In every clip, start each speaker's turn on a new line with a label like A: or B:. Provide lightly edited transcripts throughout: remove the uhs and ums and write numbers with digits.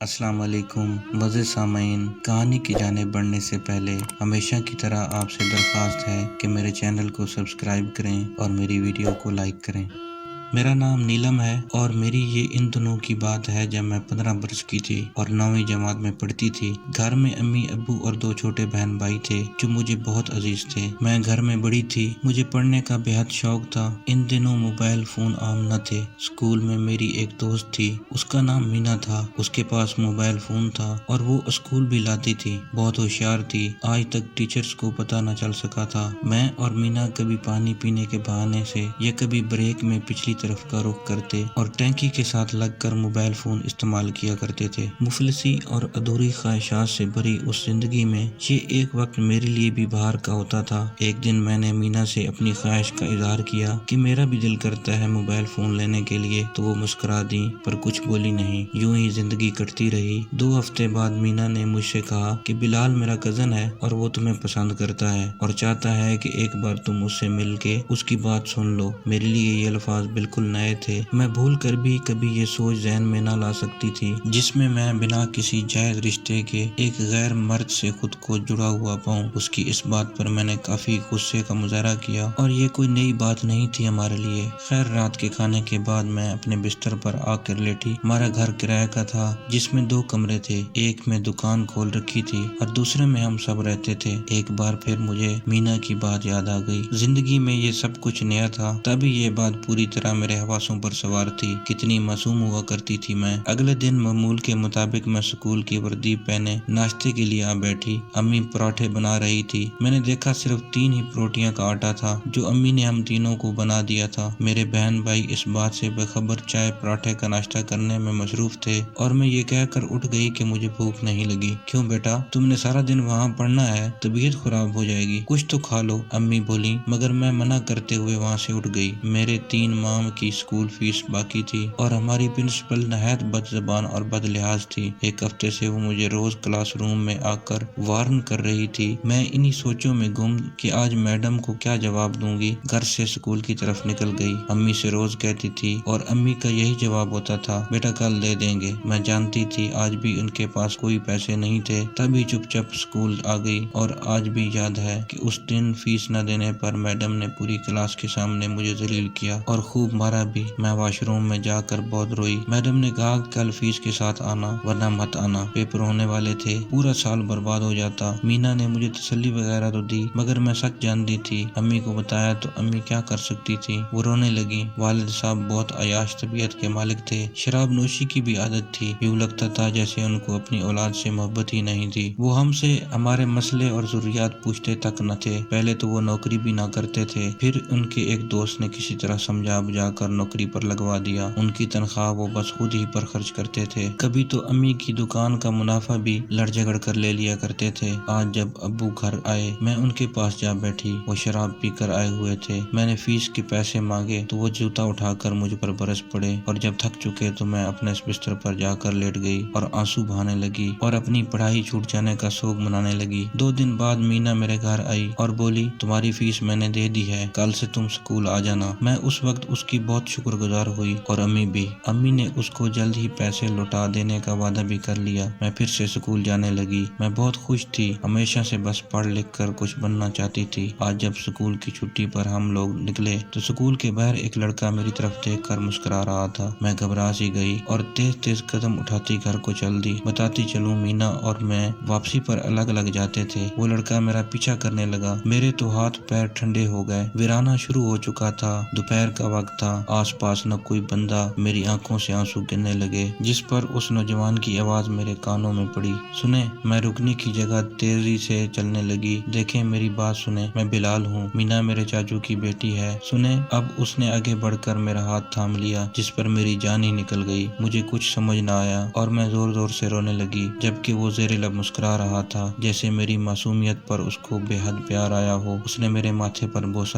A: السلام علیکم معزز سامعین، کہانی کی جانب بڑھنے سے پہلے ہمیشہ کی طرح آپ سے درخواست ہے کہ میرے چینل کو سبسکرائب کریں اور میری ویڈیو کو لائک کریں۔ میرا نام نیلم ہے اور میری یہ ان دنوں کی بات ہے جب میں 15 برس کی تھی اور 9ویں جماعت میں پڑھتی تھی۔ گھر میں امی ابو اور 2 چھوٹے بہن بھائی تھے جو مجھے بہت عزیز تھے۔ میں گھر میں بڑی تھی، مجھے پڑھنے کا بہت شوق تھا۔ ان دنوں موبائل فون عام نہ تھے۔ اسکول میں میری ایک دوست تھی، اس کا نام مینا تھا۔ اس کے پاس موبائل فون تھا اور وہ اسکول بھی لاتی تھی۔ بہت ہوشیار تھی، آج تک ٹیچرز کو پتہ نہ چل سکا تھا۔ میں اور مینا کبھی پانی پینے کے بہانے سے یا کبھی بریک میں پچھلی طرف کا رخ کرتے اور ٹینکی کے ساتھ لگ کر موبائل فون استعمال کیا کرتے تھے۔ مفلسی اور ادھوری خواہشات سے بھری اس زندگی میں یہ ایک وقت میرے لیے بھی باہر کا ہوتا تھا۔ ایک دن میں نے مینا سے اپنی خواہش کا اظہار کیا کہ میرا بھی دل کرتا ہے موبائل فون لینے کے لیے، تو وہ مسکرا دی پر کچھ بولی نہیں۔ یوں ہی زندگی کٹتی رہی۔ 2 ہفتے بعد مینا نے مجھ سے کہا کہ بلال میرا کزن ہے اور وہ تمہیں پسند کرتا ہے اور چاہتا ہے کہ ایک بار تم اس سے مل کے اس کی بات سن لو۔ میرے لیے یہ الفاظ بالکل نئے تھے۔ میں بھول کر بھی کبھی یہ سوچ ذہن میں نہ لا سکتی تھی جس میں میں بنا کسی جائز رشتے کے ایک غیر مرد سے خود کو جڑا ہوا پاؤں۔ اس کی اس بات پر میں نے کافی غصے کا مظاہرہ کیا اور یہ کوئی نئی بات نہیں تھی ہمارے لیے۔ خیر، رات کے کھانے کے بعد میں اپنے بستر پر آ کر لیٹی۔ ہمارا گھر کرایہ کا تھا جس میں 2 کمرے تھے، ایک میں دکان کھول رکھی تھی اور دوسرے میں ہم سب رہتے تھے۔ ایک بار پھر مجھے مینا کی بات یاد آ گئی۔ زندگی میں یہ سب کچھ نیا تھا، تبھی یہ بات پوری طرح میرے حواسوں پر سوار تھی۔ کتنی معصوم ہوا کرتی تھی میں۔ اگلے دن معمول کے مطابق میں اسکول کی وردی پہنے ناشتے کے لیے آ بیٹھی۔ امی پراٹھے بنا رہی تھی۔ میں نے دیکھا صرف 3 ہی روٹیاں کا آٹا تھا جو امی نے ہم تینوں کو بنا دیا تھا۔ میرے بہن بھائی اس بات سے بخبر چائے پراٹھے کا ناشتہ کرنے میں مصروف تھے اور میں یہ کہہ کر اٹھ گئی کہ مجھے بھوک نہیں لگی۔ کیوں بیٹا، تم نے سارا دن وہاں پڑھنا ہے، طبیعت خراب ہو جائے گی، کچھ تو کھا لو، امی بولی، مگر میں منع کرتے ہوئے وہاں سے اٹھ گئی۔ میرے 3 ماہ کی اسکول فیس باقی تھی اور ہماری پرنسپل نہایت بد زبان اور بد لحاظ تھی۔ ایک ہفتے سے وہ مجھے روز کلاس روم میں آ کر وارن کر رہی تھی۔ میں انہی سوچوں میں گم کہ آج میڈم کو کیا جواب دوں گی، گھر سے اسکول کی طرف نکل گئی۔ امی سے روز کہتی تھی اور امی کا یہی جواب ہوتا تھا، بیٹا کل دے دیں گے۔ میں جانتی تھی آج بھی ان کے پاس کوئی پیسے نہیں تھے، تبھی چپ چپ اسکول آ گئی۔ اور آج بھی یاد ہے کہ اس دن فیس نہ دینے پر میڈم نے پوری کلاس کے سامنے مجھے ذلیل کیا اور خوب مارا بھی۔ میں واش روم میں جا کر بہت روئی۔ میڈم نے کہا کل فیس کے ساتھ آنا ورنہ مت آنا، پیپر ہونے والے تھے، پورا سال برباد ہو جاتا۔ مینا نے مجھے تسلی وغیرہ تو دی مگر میں سچ جانتی تھی۔ امی کو بتایا تو امی کیا کر سکتی تھی، وہ رونے لگی۔ والد صاحب بہت عیاش طبیعت کے مالک تھے، شراب نوشی کی بھی عادت تھی، یوں لگتا تھا جیسے ان کو اپنی اولاد سے محبت ہی نہیں تھی۔ وہ ہم سے ہمارے مسئلے اور ضروریات پوچھتے تک نہ تھے۔ پہلے تو وہ نوکری بھی نہ کرتے تھے، پھر ان کے ایک دوست نے کسی طرح سمجھا بجھا کر نوکری پر لگوا دیا۔ ان کی تنخواہ وہ بس خود ہی پر خرچ کرتے تھے۔ کبھی تو امی کی دکان کا منافع بھی لڑ جھگڑ کر لے لیا کرتے تھے۔ آج جب ابو گھر آئے میں ان کے پاس جا بیٹھی۔ وہ شراب پی کر آئے ہوئے تھے۔ میں نے فیس کے پیسے مانگے تو وہ جوتا اٹھا کر مجھ پر برس پڑے اور جب تھک چکے تو میں اپنے بستر پر جا کر لیٹ گئی اور آنسو بہانے لگی اور اپنی پڑھائی چھوٹ جانے کا سوگ منانے لگی۔ 2 دن بعد مینا میرے گھر آئی اور بولی تمہاری فیس میں نے دے دی ہے، کل سے تم اسکول آ جانا۔ میں اس وقت اس کی بہت شکر گزار ہوئی اور امی بھی۔ امی نے اس کو جلد ہی پیسے لوٹا دینے کا وعدہ بھی کر لیا۔ میں پھر سے اسکول جانے لگی۔ میں بہت خوش تھی، ہمیشہ سے بس پڑھ لکھ کر کچھ بننا چاہتی تھی۔ آج جب اسکول کی چھٹی پر ہم لوگ نکلے تو اسکول کے باہر ایک لڑکا میری طرف دیکھ کر مسکرا رہا تھا۔ میں گھبرا سی گئی اور تیز تیز قدم اٹھاتی گھر کو چل دی۔ بتاتی چلوں مینا اور میں واپسی پر الگ الگ جاتے تھے۔ وہ لڑکا میرا پیچھا کرنے لگا، میرے تو ہاتھ پیر ٹھنڈے ہو گئے۔ ویرانہ شروع ہو چکا تھا، دوپہر کا وقت تھا، آس پاس نہ کوئی بندہ۔ میری آنکھوں سے آنسو گرنے لگے جس پر اس نوجوان کی آواز میرے کانوں میں پڑی، سنیں۔ میں رکنے کی جگہ تیزی سے چلنے لگی۔ دیکھیں میری بات سنیں، میں بلال ہوں، مینا میرے چاچو کی بیٹی ہے، سنیں۔ اب اس نے آگے بڑھ کر میرا ہاتھ تھام لیا جس پر میری جان ہی نکل گئی۔ مجھے کچھ سمجھ نہ آیا اور میں زور زور سے رونے لگی جبکہ وہ زیر لب مسکرا رہا تھا جیسے میری معصومیت پر اس کو بے حد پیار آیا ہو۔ اس نے میرے ماتھے پر بوسہ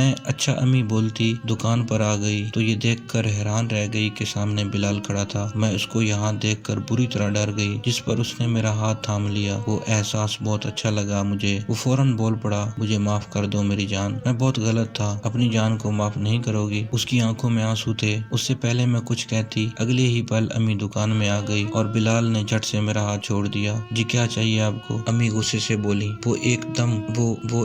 A: میں اچھا امی بولتی دکان پر آ گئی تو یہ دیکھ کر حیران رہ گئی کہ سامنے بلال کھڑا تھا۔ میں اس کو یہاں دیکھ کر بری طرح ڈر گئی، جس پر اس نے میرا ہاتھ تھام لیا۔ وہ احساس بہت اچھا لگا مجھے۔ وہ فوراً بول پڑا، مجھے معاف کر دو میری جان، میں بہت غلط تھا، اپنی جان کو معاف نہیں کرو گی؟ اس کی آنکھوں میں آنسو تھے۔ اس سے پہلے میں کچھ کہتی اگلے ہی پل امی دکان میں آ گئی اور بلال نے جھٹ سے میرا ہاتھ چھوڑ دیا۔ جی کیا چاہیے آپ کو؟ امی غصے سے بولی۔ وہ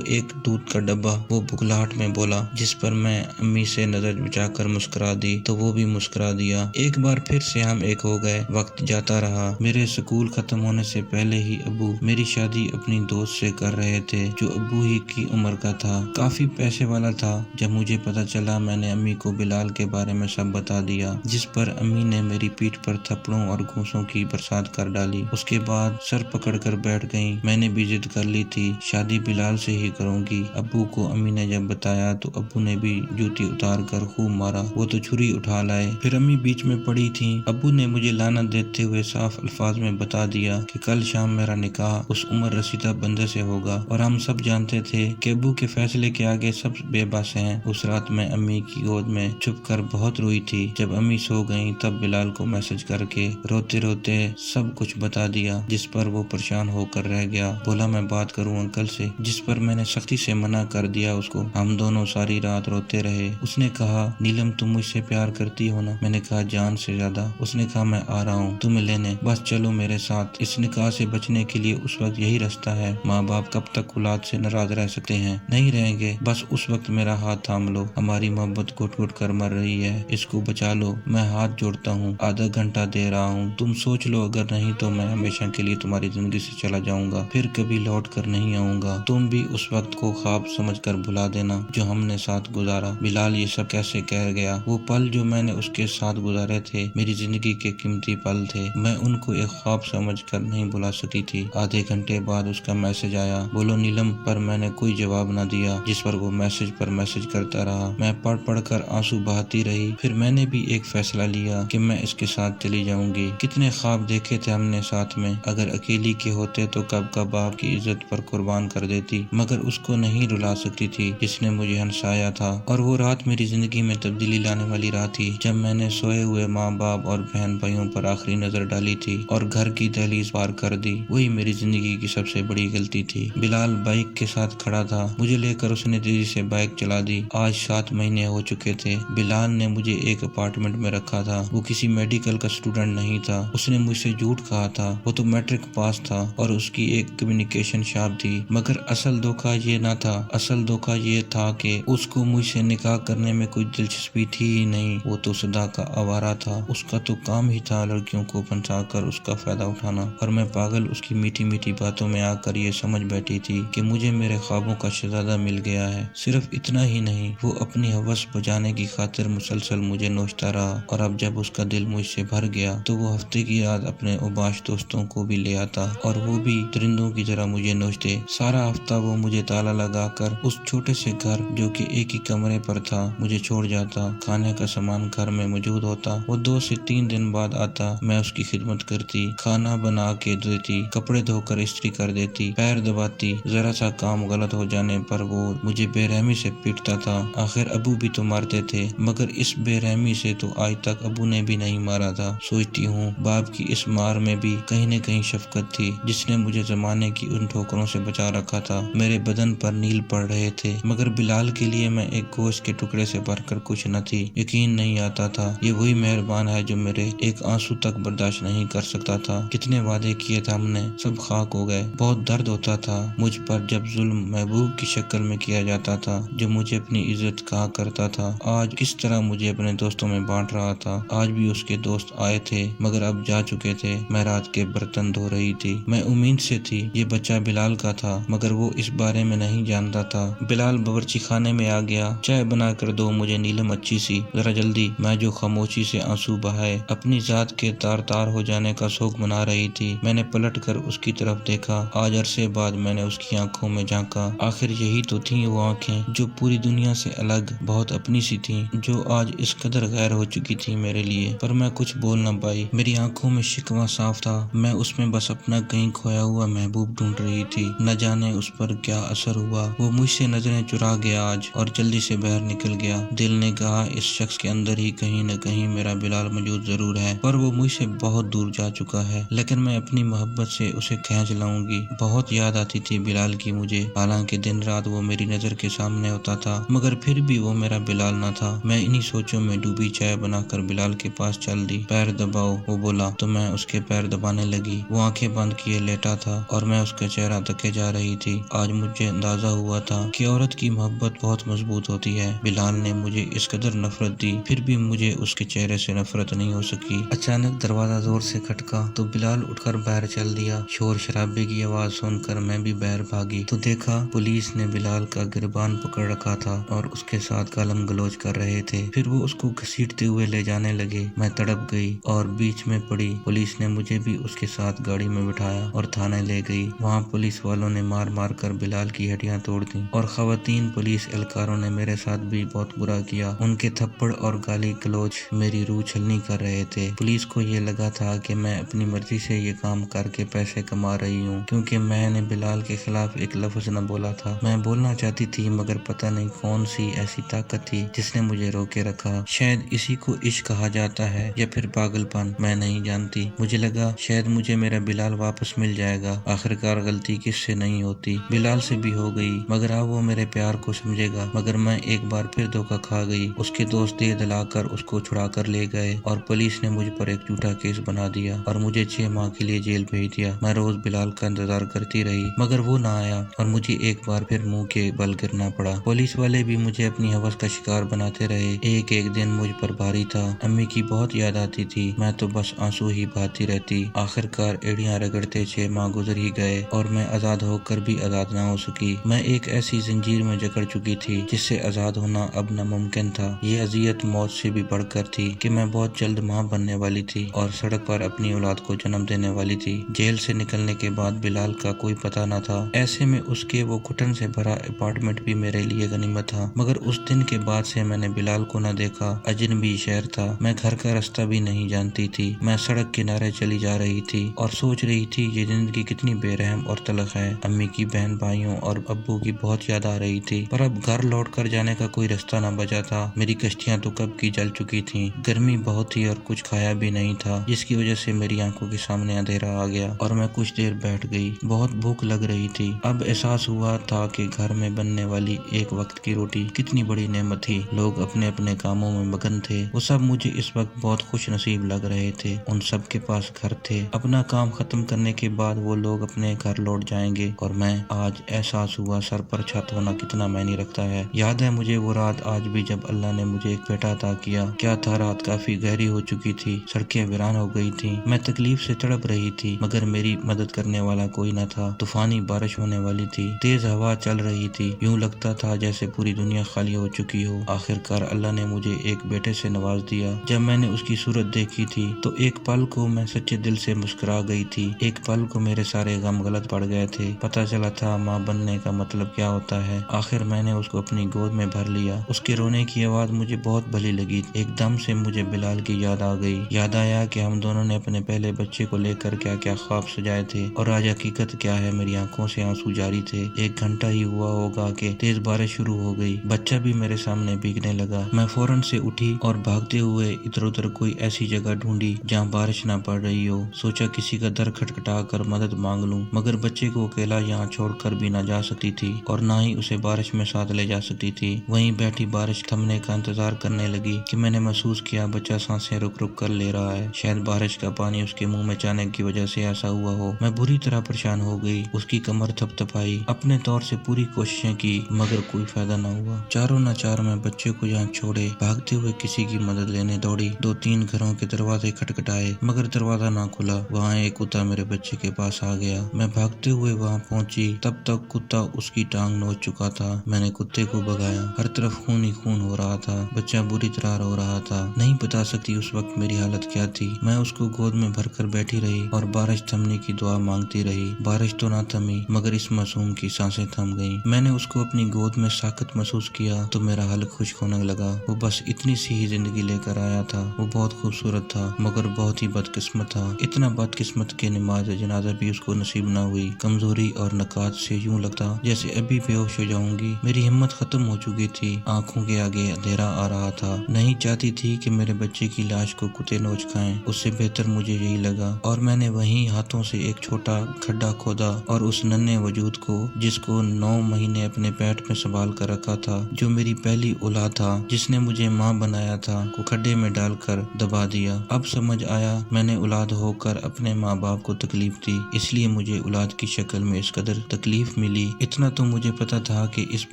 A: ایک دودھ کا ڈبہ، وہ بھکلاہٹ میں بولا، جس پر میں امی سے نظر بچا کر مسکرا دی تو وہ بھی مسکرا دیا۔ ایک بار پھر سے ہم ایک ہو گئے۔ وقت جاتا رہا۔ میرے سکول ختم ہونے سے پہلے ہی ابو میری شادی اپنی دوست سے کر رہے تھے جو ابو ہی کی عمر کا تھا، کافی پیسے والا تھا۔ جب مجھے پتا چلا میں نے امی کو بلال کے بارے میں سب بتا دیا، جس پر امی نے میری پیٹھ پر تھپڑوں اور گھوسوں کی برسات کر ڈالی۔ اس کے بعد سر پکڑ کر بیٹھ گئیں۔ میں نے بھی ضد کر لی تھی شادی بلال سے ہی کروں گی۔ ابو کو امی نے جب بتایا تو ابو نے بھی جوتی اتار کر خوب مارا، وہ تو چھری اٹھا لائے۔ پھر امی بیچ میں پڑی تھیں۔ ابو نے مجھے لعنت دیتے ہوئے صاف الفاظ میں بتا دیا کہ کل شام میرا نکاح اس عمر رسیدہ بندے سے ہوگا، اور ہم سب جانتے تھے کہ ابو کے فیصلے کے آگے سب بے بس ہیں۔ اس رات میں امی کی گود میں چھپ کر بہت روئی تھی۔ جب امی سو گئیں تب بلال کو میسج کر کے روتے روتے سب کچھ بتا دیا، جس پر وہ پریشان ہو کر رہ گیا۔ بولا میں بات کروں انکل سے، جس پر میں نے سختی سے منع کر دیا اس کو۔ ہم دونوں ساری رات روتے رہے۔ اس نے کہا نیلم تم مجھ سے پیار کرتی ہو نا؟ میں نے کہا جان سے زیادہ۔ اس نے کہا میں آ رہا ہوں تمہیں لینے، بس چلو میرے ساتھ۔ اس نکاح سے بچنے کے لیے اس وقت یہی رستہ ہے۔ ماں باپ کب تک اولاد سے ناراض رہ سکتے ہیں؟ نہیں رہیں گے۔ بس اس وقت میرا ہاتھ تھام لو، ہماری محبت گھٹ گھٹ کر مر رہی ہے، اس کو بچا لو۔ میں ہاتھ جوڑتا ہوں، آدھا گھنٹہ دے رہا ہوں، تم سوچ لو، اگر نہیں تو میں ہمیشہ کے لیے تمہاری زندگی سے چلا جاؤں گا، پھر کبھی لوٹ کر نہیں آؤں گا۔ تم بھی اس وقت کو خواب سمجھ کر بھلا دینا جو ہم نے ساتھ گزارا۔ بلال یہ سب کیسے کہہ گیا؟ وہ پل جو میں نے اس کے ساتھ گزارے تھے میری زندگی کے قیمتی پل تھے، میں ان کو ایک خواب سمجھ کر نہیں بھلا سکی تھی۔ آدھے گھنٹے بعد اس کا میسج آیا، بولو نیلم، پر میں نے کوئی جواب نہ دیا، جس پر وہ میسج پر میسج کرتا رہا۔ میں پڑھ پڑھ کر آنسو بہاتی رہی۔ پھر میں نے بھی ایک فیصلہ لیا کہ میں اس کے ساتھ چلی جاؤں گی۔ کتنے خواب دیکھے تھے ہم نے ساتھ میں، اگر اکیلی کے ہوتے تو کب کا باپ کی عزت پر قربان کر دیتی، مگر اس کو نہیں رلا سکتی تھی جس نے مجھے ہنسایا تھا۔ اور وہ رات میری زندگی میں تبدیلی لانے والی رات تھی، جب میں نے سوئے ہوئے ماں باپ اور بہن بھائیوں پر آخری نظر ڈالی تھی اور گھر کی دہلیز پار کر دی۔ وہی میری زندگی کی سب سے بڑی غلطی تھی۔ بلال بائک کے ساتھ کھڑا تھا، مجھے لے کر اس نے تیزی سے بائک چلا دی۔ آج 7 مہینے ہو چکے تھے۔ بلال نے مجھے ایک اپارٹمنٹ میں رکھا تھا۔ وہ کسی میڈیکل کا اسٹوڈنٹ نہیں تھا، اس نے مجھ سے جھوٹ کہا تھا، وہ تو میٹرک پاس تھا اور اس کی ایک کمیونیکیشن شاپ تھی، مگر اصل دھوکہ یہ نہ تھا۔ اصل دھوکہ یہ تھا کہ اس کو مجھ سے نکاح کرنے میں کوئی دلچسپی تھی ہی نہیں۔ وہ تو صدا کا آوارہ تھا، اس کا تو کام ہی تھا لڑکیوں کو پھنسا کر اس کا فائدہ اٹھانا، اور میں پاگل اس کی میٹھی میٹھی باتوں میں آ کر یہ سمجھ بیٹھی تھی کہ مجھے میرے خوابوں کا شہزادہ مل گیا ہے۔ صرف اتنا ہی نہیں، وہ اپنی ہوس بجانے کی خاطر مسلسل مجھے نوچتا رہا، اور اب جب اس کا دل مجھ سے بھر گیا تو وہ ہفتے کی رات اپنے اوباش دوستوں کو بھی لے آتا اور وہ بھی درندوں کی طرح مجھے نوچتے۔ سارا ہفتہ وہ مجھے تالا لگا کر اس چھوٹے سے گھر جو کہ ایک ہی کمرے پر تھا مجھے چھوڑ جاتا۔ کھانے کا سامان گھر میں موجود ہوتا، وہ 2 سے 3 دن بعد آتا، میں اس کی خدمت کرتی، کھانا بنا کے دیتی، کپڑے دھو کر استری کر دیتی، پیر دباتی۔ ذرا سا کام غلط ہو جانے پر وہ مجھے بے رحمی سے پیٹتا تھا۔ آخر ابو بھی تو مارتے تھے، مگر اس بے رحمی سے تو آج تک ابو نے بھی نہیں مارا تھا۔ سوچتی ہوں باپ کی اس مار میں بھی کہیں نہ کہیں شفقت تھی، جس نے مجھے زمانے کی ان ٹھوکروں سے بچا رکھا تھا۔ میرے بدن پر نیل پڑ رہے تھے، مگر بلال کے لیے میں ایک گوشت کے ٹکڑے سے بڑھ کر کچھ نہ تھی۔ یقین نہیں آتا تھا یہ وہی مہربان ہے جو میرے ایک آنسو تک برداشت نہیں کر سکتا تھا۔ کتنے وعدے کیے تھے ہم نے، سب خاک ہو گئے۔ بہت درد ہوتا تھا مجھ پر جب ظلم محبوب کی شکل میں کیا جاتا تھا، جو مجھے اپنی عزت کہا کرتا تھا، آج کس طرح مجھے اپنے دوستوں میں بانٹ رہا تھا۔ آج بھی اس کے دوست آئے تھے مگر اب جا چکے تھے۔ میں رات کے برتن دھو رہی تھی، میں امید سے تھی یہ بچہ بلال کا تھا، مگر وہ اس بارے میں نہیں جانتا تھا۔ بلال باورچی خانے میں آ گیا، چائے بنا کر دو مجھے نیلم اچھی سی، ذرا جلدی۔ میں جو خاموشی سے آنسو بہائے اپنی ذات کے تار تار ہو جانے کا شوق منا رہی تھی، میں نے پلٹ کر اس کی طرف دیکھا۔ آج عرصے بعد میں نے اس کی آنکھوں میں جھانکا۔ آخر یہی تو تھیں وہ آنکھیں جو پوری دنیا سے الگ، بہت اپنی سی تھیں، جو آج اس قدر غیر ہو چکی تھی میرے لیے، پر میں کچھ بول نہ پائی۔ میری آنکھوں میں شکوہ صاف تھا، میں اس میں بس اپنا کہیں کھویا ہوا محبوب ڈھونڈ رہی تھی۔ نہ جانے اس پر کیا اثر ہوا، وہ مجھ سے نظریں چرا گیا آج اور جلدی سے باہر نکل گیا۔ دل نے کہا اس شخص کے اندر ہی کہیں نہ کہیں میرا بلال موجود ضرور ہے، پر وہ مجھ سے بہت دور جا چکا ہے، لیکن میں اپنی محبت سے اسے کھینچ لاؤں گی۔ بہت یاد آتی تھی بلال کی مجھے، حالانکہ دن رات وہ میری نظر کے سامنے ہوتا تھا، مگر پھر بھی وہ میرا بلال نہ تھا۔ میں انہی سوچوں میں ڈوبی چائے بنا کر بلال کے پاس چل دی۔ پیر دباؤ، وہ بولا تو میں اس کے پیر دبانے لگی۔ وہ آنکھیں بند کیے لیٹا تھا اور میں اس کا چہرہ تکے جا رہی تھی۔ آج مجھے اندازہ ہوا تھا کہ عورت کی محبت بہت مضبوط ہوتی ہے۔ بلال نے مجھے اس قدر نفرت دی، پھر بھی مجھے اس کے چہرے سے نفرت نہیں ہو سکی۔ اچانک دروازہ زور سے کھٹکا تو بلال اٹھ کر باہر چل دیا۔ شور شرابے کی آواز سن کر میں بھی باہر بھاگی تو دیکھا پولیس نے بلال کا گربان پکڑ رکھا تھا اور اس کے ساتھ گالم گلوچ کر رہے تھے۔ پھر وہ اس کو گھسیٹتے ہوئے لے جانے لگے۔ میں تڑپ گئی اور بیچ میں پڑی۔ پولیس نے مجھے بھی اس کے ساتھ گاڑی میں بٹھایا اور تھانے لے گئی۔ وہاں پولیس والوں نے مار مار کر بلال کی ہڈیاں توڑ دیں اور خواتین پولیس اہلکاروں نے میرے ساتھ بھی بہت برا کیا۔ ان کے تھپڑ اور گالی گلوچ میری روح چھلنی کر رہے تھے۔ پولیس کو یہ لگا تھا کہ میں اپنی مرضی سے یہ کام کر کے پیسے کما رہی ہوں، کیونکہ میں نے بلال کے خلاف ایک لفظ نہ بولا تھا۔ میں بولنا چاہتی تھی مگر پتہ نہیں کون سی ایسی طاقت تھی جس نے مجھے روکے رکھا۔ شاید اسی کو عشق کہا جاتا ہے یا پھر پاگل پن، میں نہیں جانتی۔ مجھے لگا شاید مجھے میرا بلال واپس مل جائے گا۔ آخرکار غلطی کس سے نہیں ہوتی، بلال سے بھی ہو گئی، مگر اب وہ میرے پیار کو سمجھے گا۔ مگر میں ایک بار پھر دھوکہ کھا گئی۔ اس کے دوست دے دلا کر اس کو چھڑا کر لے گئے اور پولیس نے مجھ پر ایک جھوٹا کیس بنا دیا اور مجھے 6 ماہ کے لیے جیل بھیج دیا۔ میں روز بلال کا انتظار کرتی رہی مگر وہ نہ آیا اور مجھے ایک بار پھر منہ کے بل گرنا پڑا۔ پولیس والے بھی مجھے اپنی ہوس کا شکار بناتے رہے۔ ایک دن مجھ پر بھاری تھا۔ امی کی بہت یاد آتی تھی، میں تو بس آنسو ہی بہاتی رہتی۔ آخرکار ایڑیاں رگڑتے 6 ماہ گزر ہی گئے اور میں آزاد ہو کر بھی آزاد نہ ہو سکی۔ میں ایک ایسی زنجیر میں جکڑ چکی تھی جس سے آزاد ہونا اب ناممکن تھا۔ یہ اذیت موت سے بھی بڑھ کر تھی کہ میں بہت جلد ماں بننے والی تھی اور سڑک پر اپنی اولاد کو جنم دینے والی تھی۔ جیل سے نکلنے کے بعد بلال کا کوئی پتہ نہ تھا، ایسے میں اس کے وہ گھٹن سے بھرا اپارٹمنٹ بھی میرے لیے غنیمت تھا۔ مگر اس دن کے بعد سے میں نے بلال کو نہ دیکھا۔ اجنبی شہر تھا، میں گھر کا راستہ بھی نہیں جانتی تھی۔ میں سڑک کنارے چلی جا رہی تھی اور سوچ رہی تھی یہ زندگی کتنی بے رحم اور تلخ ہے۔ امی کی، بہن بھائیوں اور ابو کی بہت یاد آ رہی تھی، پر اب گھر لوٹ کر جانے کا کوئی راستہ نہ بچا تھا۔ میری کشتیاں تو کب کی جل چکی تھیں۔ گرمی بہت تھی اور کچھ کھایا بھی نہیں تھا، جس کی وجہ سے میری آنکھوں کے سامنے اندھیرا آ گیا اور میں کچھ دیر بیٹھ گئی۔ بہت بھوک لگ رہی تھی۔ اب احساس ہوا تھا کہ گھر میں بننے والی ایک وقت کی روٹی کتنی بڑی نعمت تھی۔ لوگ اپنے اپنے کاموں میں مگن تھے، وہ سب مجھے اس وقت بہت خوش نصیب لگ رہے تھے۔ ان سب کے پاس گھر تھے۔ اپنا کام ختم کرنے کے بعد وہ لوگ اپنے گھر لوٹ جائیں گے اور میں، آج احساس ہوا سر پر چھت ہونا کتنا معنی رکھتا ہے۔ یاد ہے مجھے وہ رات آج بھی جب اللہ نے مجھے ایک بیٹا عطا کیا۔ کیا تھا، رات کافی گہری ہو چکی تھی، سڑکیں ویران ہو گئی تھیں، میں تکلیف سے تڑپ رہی تھی مگر میری مدد کرنے والا کوئی نہ تھا۔ طوفانی بارش ہونے والی تھی، تیز ہوا چل رہی تھی، یوں لگتا تھا جیسے پوری دنیا خالی ہو چکی ہو۔ آخرکار اللہ نے مجھے ایک بیٹے سے نواز دیا۔ جب میں نے اس کی صورت دیکھی تھی تو ایک پل کو میں سچے دل سے مسکرا گئی تھی، ایک پل کو میرے سارے غم غلط پڑ گئے تھے۔ پتہ چلا تھا ماں بننے کا مطلب کیا ہوتا ہے۔ آخر میں نے اس کو اپنی گود میں بھر لیا۔ اس کے رونے کی آواز مجھے بہت بھلی لگی۔ ایک دم سے مجھے بلال کی یاد آ گئی۔ یاد آیا کہ ہم دونوں نے اپنے پہلے بچے کو لے کر کیا کیا خواب سجائے تھے اور آج حقیقت کیا ہے۔ میری آنکھوں سے آنسو جاری تھے۔ 1 گھنٹہ ہی ہوا ہوگا کہ تیز بارش شروع ہو گئی، بچہ بھی میرے سامنے بھیگنے لگا۔ میں فوراً سے اٹھی اور بھاگتے ہوئے ادھر ادھر کوئی ایسی جگہ ڈھونڈی جہاں بارش نہ پڑ رہی ہو۔ سوچا کسی کا در کھٹکھٹا کر مدد مانگ لوں، مگر بچے کو اکیلا یہاں چھوڑ کر بھی نہ جا سکتی تھی اور نہ ہی اسے بارش میں ساتھ لے جا سکتی تھی۔ وہیں بیٹھی بارش تھمنے کا انتظار کرنے لگی کہ میں نے محسوس کیا بچہ سانسیں رک رک کر لے رہا ہے۔ شاید بارش کا پانی اس کے منہ میں جانے کی وجہ سے ایسا ہوا ہو۔ میں بری طرح پریشان ہو گئی۔ اس کی کمر تھپ تھپائی، اپنے طور سے پوری کوششیں کی مگر کوئی فائدہ نہ ہوا۔ چاروں نہ چار میں بچے کو یہاں چھوڑے بھاگتے ہوئے کسی کی مدد لینے دوڑی۔ 2-3 گھروں کے دروازے کھٹکھٹائے مگر دروازہ نہ کھلا۔ وہاں ایک کتا میرے بچے کے پاس آ گیا۔ میں بھاگتے ہوئے وہاں پہنچی، تب تک کتا اس کی ٹانگ نوچ چکا تھا۔ میں نے کتے کو بھگایا، ہر طرف خون ہی خون ہو رہا تھا۔ بچہ بری طرح رو رہا تھا۔ نہیں بتا سکتی اس وقت میری حالت کیا تھی۔ میں اس کو گود میں بھر کر بیٹھی رہی اور بارش تھمنے کی دعا مانگتی رہی۔ بارش تو نہ تھمی مگر اس معصوم کی سانسیں تھم گئیں۔ میں نے اس کو اپنی گود میں ساکت محسوس کیا تو میرا حلق خشک ہونے لگا۔ وہ بس اتنی سی ہی زندگی لے کر آیا تھا۔ وہ بہت خوبصورت تھا مگر بہت ہی بدقسمت تھا، اتنا بدقسمت کہ نماز جنازہ بھی اس کو نصیب نہ ہوئی۔ کمزوری اور نکات سے یوں لگتا جیسے ابھی بے ہوش ہو جاؤں گی۔ میری ہمت ختم ہو چکی تھی، آنکھوں کے آگے اندھیرا آ رہا تھا۔ نہیں چاہتی تھی کہ میرے بچے کی لاش کو کتے نوچ کھائیں، اس سے بہتر مجھے یہی لگا، اور میں نے وہیں ہاتھوں سے ایک چھوٹا کھڈا کھودا اور اس ننھے وجود کو، جس کو 9 مہینے اپنے پیٹ میں سنبھال کر رکھا تھا، جو میری پہلی اولاد تھا، جس نے مجھے ماں بنایا تھا، کو کھڈے میں ڈال کر دبا دیا۔ اب سمجھ آیا میں نے اولاد ہو کر اپنے ماں باپ کو تکلیف دی، اس لیے مجھے اولاد کی شکل میں اس قدر تکلیف ملی۔ اتنا تو مجھے پتا تھا کہ اس